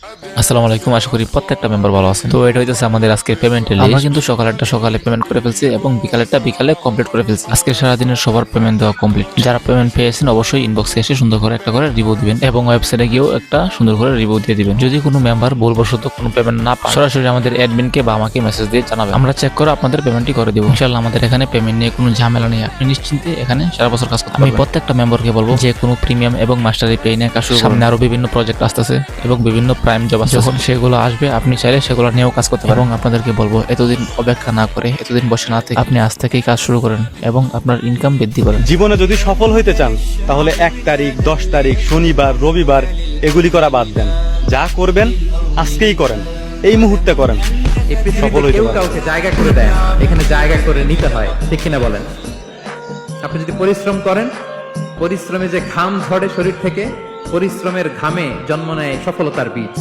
আসসালামু আলাইকুম, আশা করি প্রত্যেকটা মেম্বার ভালো আছেন। তো এটা হইতেছে আমাদের আজকের পেমেন্টের লিস্ট। আমরা কিন্তু সকালে পেমেন্ট করে ফেলছি এবং বিকালে কমপ্লিট করে ফেলছি। আজকে সারাদিনের সবার পেমেন্ট দেওয়া কমপ্লিট। যারা পেমেন্ট পেয়েছেন অবশ্যই ইনবক্সে এসে সুন্দর করে একটা করে রিভিউ দিবেন এবং ওয়েবসাইটে গিয়েও একটা সুন্দর করে রিভিউ দিয়ে দিবেন। যদি কোনো মেম্বার ভুলবশত কোনো পেমেন্ট না পায়, সরাসরি আমাদের অ্যাডমিনকে বা আমাকে মেসেজ দিয়ে জানাবেন। আমরা চেক করে আপনাদের পেমেন্টই করে দিব। ইনশাআল্লাহ আমাদের এখানে পেমেন্ট নিয়ে কোনো ঝামেলা নেই। আপনি নিশ্চিন্তে এখানে সারা বছর কাজ করতে পারবেন। আমি প্রত্যেকটা মেম্বারকে বলবো যে কোনো প্রিমিয়াম এবং মাস্টারি পে নিয়ে কাজ শুরু করুন। সামনে আরো বিভিন্ন প্রজেক্ট আসতেছে এবং বিভিন্ন প্রাইম জব আসছে। যখন সেগুলো আসবে আপনি চাইলে সেগুলো নিয়েও কাজ করতে পারেন। এবং আপনাদেরকে বলবো এতদিন অপেক্ষা না করে, এতদিন বসে না থেকে আপনি আজ থেকেই কাজ শুরু করেন এবং আপনার ইনকাম বৃদ্ধি করেন। জীবনে যদি সফল হইতে চান তাহলে 1 তারিখ, 10 তারিখ, শনিবার, রবিবার এগুলি করা বাদ দেন। যা করবেন আজকেই করেন, এই মুহূর্তে করেন। এই সফল পৃথিবীতে হইতে কেউ পারে। কাউকে জায়গা করে দেয় না, এখানে জায়গা করে নিতে হয়, ঠিক কিনা বলেন? আপনি যদি পরিশ্রম করেন, পরিশ্রমে যে ঘাম ঝরে শরীর থেকে, পরিশ্রমের ঘামে জন্ম নেয় সফলতার বীজ।